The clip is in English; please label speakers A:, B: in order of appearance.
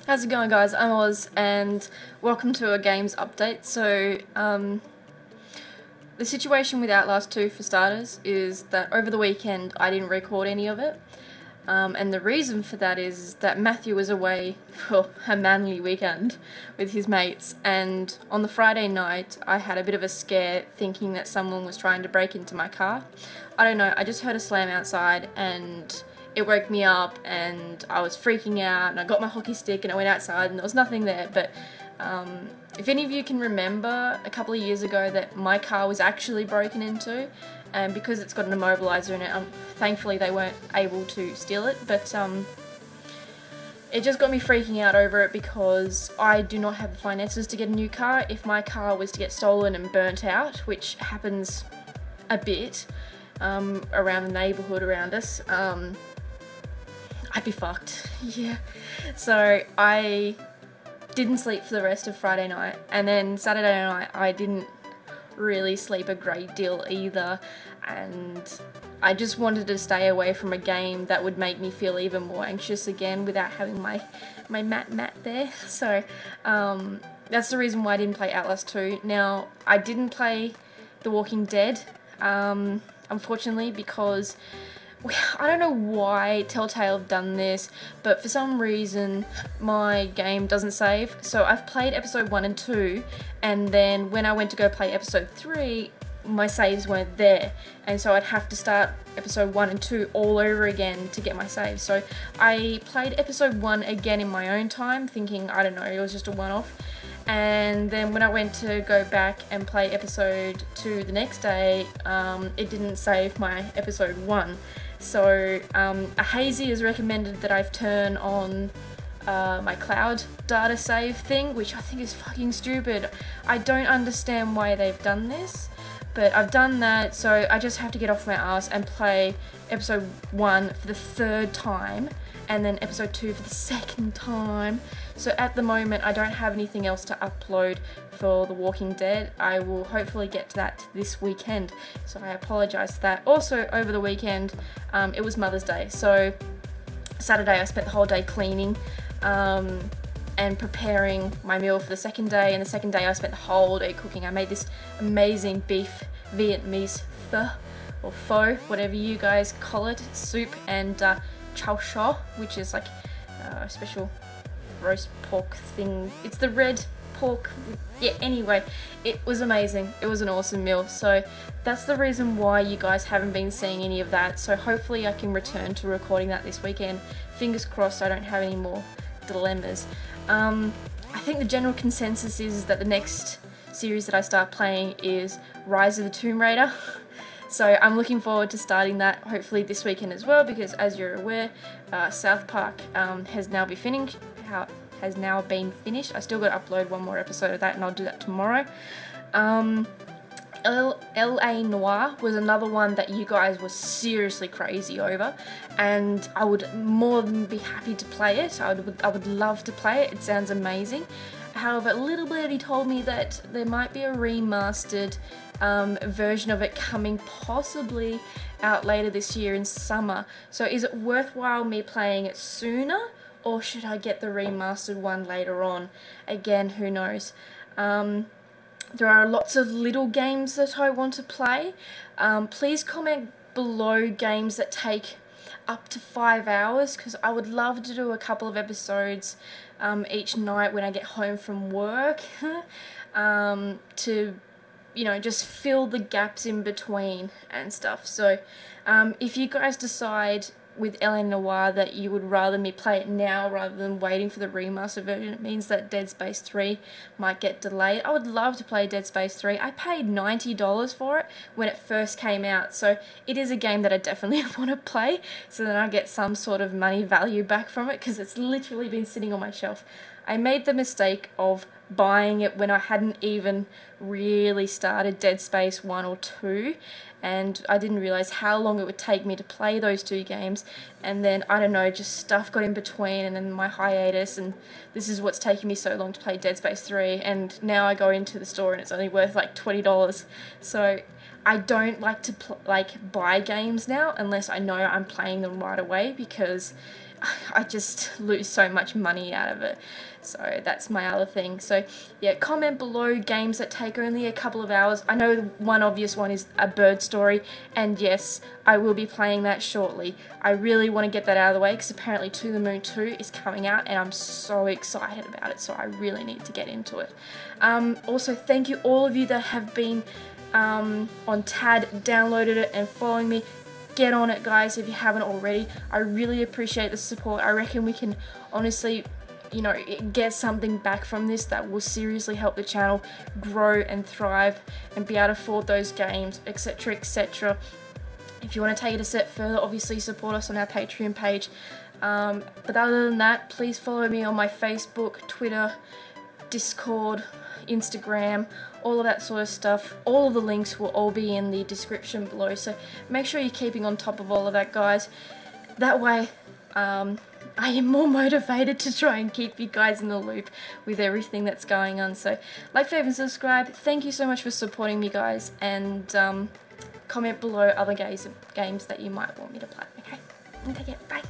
A: How's it going, guys? I'm Oz and welcome to a games update. So the situation with Outlast 2 for starters is that over the weekend I didn't record any of it, and the reason for that is that Matthew was away for a manly weekend with his mates, and on the Friday night I had a bit of a scare thinking that someone was trying to break into my car. I don't know, I just heard a slam outside and it woke me up and I was freaking out, and I got my hockey stick and I went outside and there was nothing there. But if any of you can remember a couple of years ago that my car was actually broken into, and because it's got an immobiliser in it, thankfully they weren't able to steal it, but it just got me freaking out over it because I do not have the finances to get a new car. If my car was to get stolen and burnt out, which happens a bit around the neighbourhood around us, I'd be fucked. Yeah. So I didn't sleep for the rest of Friday night, and then Saturday night I didn't really sleep a great deal either, and I just wanted to stay away from a game that would make me feel even more anxious again without having my Matt there. So that's the reason why I didn't play Outlast 2. Now, I didn't play The Walking Dead, unfortunately, because I don't know why Telltale have done this, but for some reason my game doesn't save. So I've played episode 1 and 2, and then when I went to go play episode 3, my saves weren't there, and so I'd have to start episode 1 and 2 all over again to get my saves. So I played episode 1 again in my own time, thinking, I don't know, it was just a one-off. And then when I went to go back and play episode 2 the next day, it didn't save my episode 1. So a Hazy has recommended that I've turn on my cloud data save thing, which I think is fucking stupid. I don't understand why they've done this, but I've done that, so I just have to get off my ass and play episode 1 for the 3rd time, and then episode 2 for the 2nd time. So at the moment I don't have anything else to upload for The Walking Dead. I will hopefully get to that this weekend, so I apologise for that. Also, over the weekend, it was Mother's Day, so Saturday I spent the whole day cleaning and preparing my meal for the second day, and the second day I spent the whole day cooking. I made this amazing beef Vietnamese pho, or pho, whatever you guys call it, soup, and chow shao, which is like a special roast pork thing. It's the red pork. Yeah, anyway, it was amazing. It was an awesome meal. So that's the reason why you guys haven't been seeing any of that. So hopefully I can return to recording that this weekend. Fingers crossed I don't have any more dilemmas. I think the general consensus is that the next series that I start playing is Rise of the Tomb Raider. So I'm looking forward to starting that hopefully this weekend as well, because as you're aware, South Park has now been finished. I still got to upload one more episode of that, and I'll do that tomorrow. LA Noire was another one that you guys were seriously crazy over, and I would more than be happy to play it. I would love to play it. It sounds amazing. However, Little Birdie told me that there might be a remastered version of it coming possibly out later this year in summer. So is it worthwhile me playing it sooner, or should I get the remastered one later on? Again, who knows. There are lots of little games that I want to play. Please comment below games that take up to 5 hours, because I would love to do a couple of episodes each night when I get home from work to, you know, just fill the gaps in between and stuff. So if you guys decide with LA Noire that you would rather me play it now rather than waiting for the remastered version, it means that Dead Space 3 might get delayed. I would love to play Dead Space 3. I paid $90 for it when it first came out, so it is a game that I definitely want to play, so then I get some sort of money value back from it, because it's literally been sitting on my shelf. I made the mistake of buying it when I hadn't even really started Dead Space 1 or 2, and I didn't realise how long it would take me to play those 2 games, and then, I don't know, just stuff got in between, and then my hiatus, and this is what's taking me so long to play Dead Space 3, and now I go into the store and it's only worth like $20, so I don't like to buy games now unless I know I'm playing them right away, because I just lose so much money out of it. So that's my other thing. So yeah, comment below games that take only a couple of hours. I know one obvious one is A Bird Story, and yes, I will be playing that shortly. I really want to get that out of the way because apparently To the Moon 2 is coming out and I'm so excited about it, so I really need to get into it. Also, thank you all of you that have been on TAD, downloaded it and following me. Get on it, guys, if you haven't already. I really appreciate the support. I reckon we can honestly, you know, get something back from this that will seriously help the channel grow and thrive and be able to afford those games, etc, etc. If you want to take it a step further, obviously support us on our Patreon page. But other than that, please follow me on my Facebook, Twitter, Discord, Instagram, all of that sort of stuff. All of the links will all be in the description below, so make sure you're keeping on top of all of that, guys. That way I am more motivated to try and keep you guys in the loop with everything that's going on. So like, favorite, and subscribe. Thank you so much for supporting me, guys, and comment below other games that you might want me to play. Okay, take it, bye.